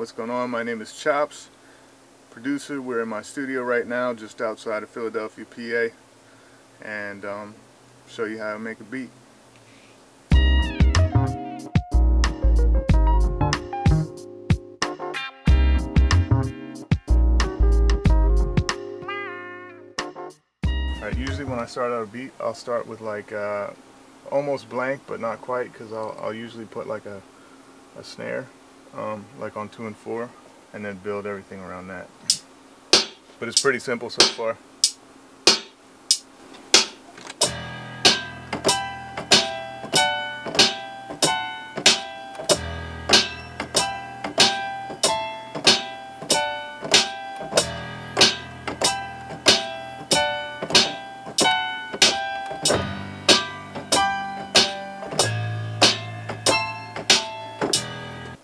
what's going on? My name is CHOPS, producer. We're in my studio right now, just outside of Philadelphia, PA, and show you how to make a beat. Alright, usually when I start out a beat, I'll start with like almost blank, but not quite, because I'll usually put like a snare, like on 2 and 4, and then build everything around that. But it's pretty simple so far.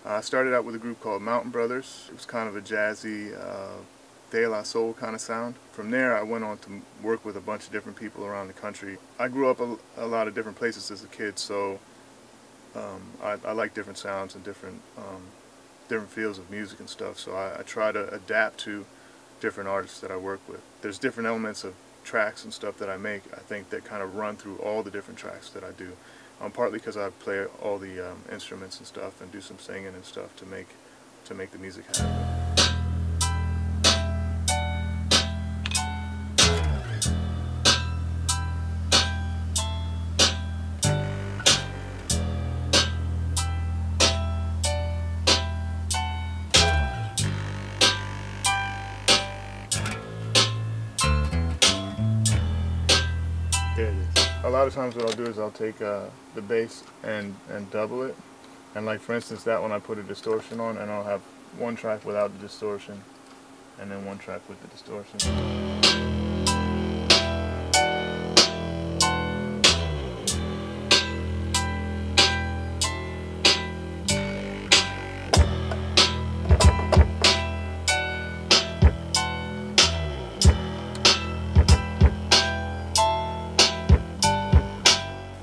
I started out with a group called Mountain Brothers. It was kind of a jazzy, De La Soul kind of sound. From there I went on to work with a bunch of different people around the country. I grew up a lot of different places as a kid, so I like different sounds and different fields of music and stuff, so I try to adapt to different artists that I work with. There's different elements of tracks and stuff that I make, I think, that kind of run through all the different tracks that I do. Partly because I play all the instruments and stuff and do some singing and stuff to make the music happen. There it is. A lot of times what I'll do is I'll take the bass and double it, and like for instance that one I put a distortion on, and I'll have one track without the distortion and then one track with the distortion.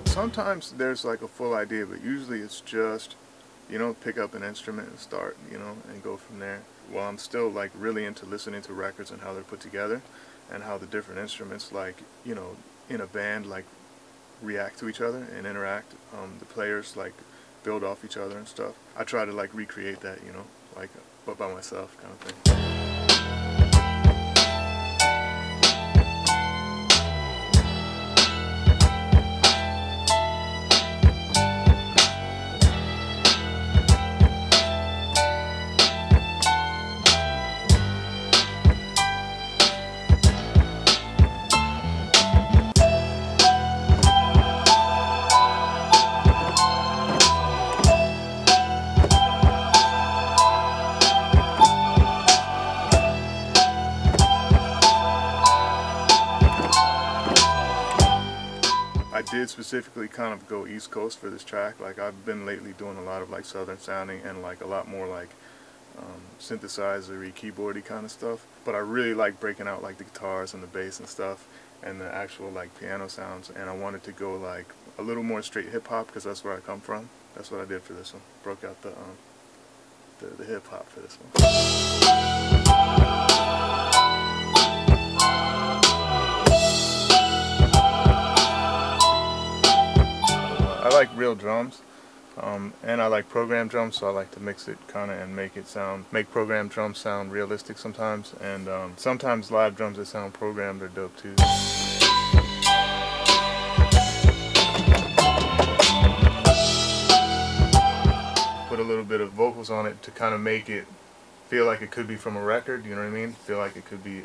Sometimes there's like a full idea, but usually it's just, pick up an instrument and start, and go from there. Well, I'm still like really into listening to records and how they're put together and how the different instruments, like, in a band, like react to each other and interact. The players like build off each other and stuff. I try to like recreate that, like but by myself kind of thing. I did specifically kind of go East Coast for this track. Like I've been lately doing a lot of like southern sounding and like a lot more like synthesizer-y, keyboardy kind of stuff. But I really like breaking out like the guitars and the bass and stuff and the actual like piano sounds, and I wanted to go like a little more straight hip hop because that's where I come from. That's what I did for this one. Broke out the hip hop for this one. I like real drums, and I like programmed drums, so I like to mix it kind of and make programmed drums sound realistic sometimes, and sometimes live drums that sound programmed are dope too. Put a little bit of vocals on it to kind of make it feel like it could be from a record, you know what I mean? Feel like it could be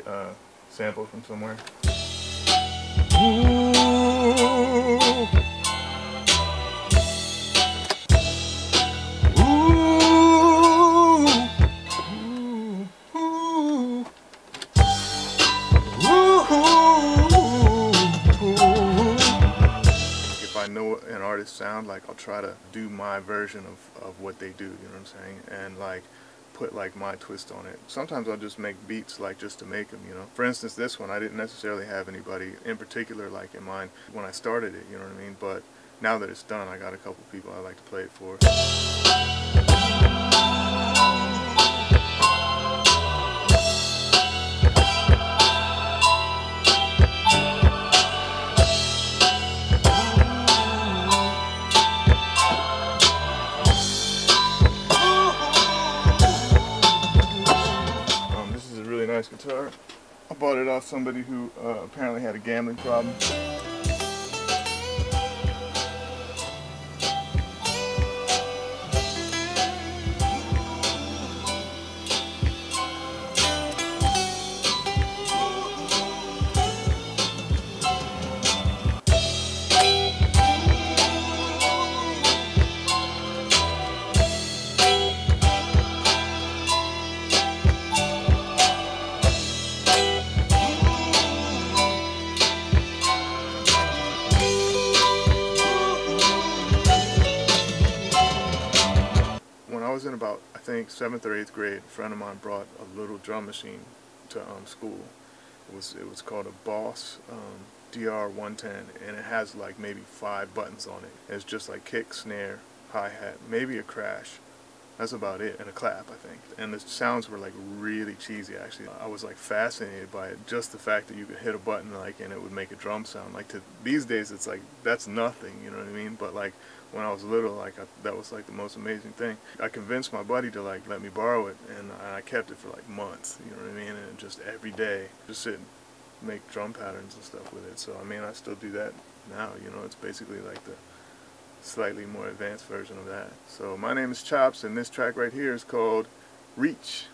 sampled from somewhere. Ooh. If I know an artist's sound, like I'll try to do my version of what they do, you know what I'm saying, and like put like my twist on it. Sometimes I'll just make beats like just to make them, For instance, this one, I didn't necessarily have anybody in particular like in mind when I started it, you know what I mean, but now that it's done, I got a couple people I like to play it for. nice guitar. I bought it off somebody who apparently had a gambling problem. When I was in about, I think, 7th or 8th grade, a friend of mine brought a little drum machine to school. It was called a Boss DR-110, and it has like maybe 5 buttons on it. It's just like kick, snare, hi-hat, maybe a crash. That's about it, and a clap, I think. And the sounds were like really cheesy, actually. I was like fascinated by it, just the fact that you could hit a button like and it would make a drum sound. Like these days, it's like that's nothing, you know what I mean? But like when I was little, like that was like the most amazing thing. I convinced my buddy to like let me borrow it, and I kept it for like months, you know what I mean? And just every day, just sit and make drum patterns and stuff with it. So I mean, I still do that now, you know. It's basically like the slightly more advanced version of that. So my name is Chops, and this track right here is called Reach.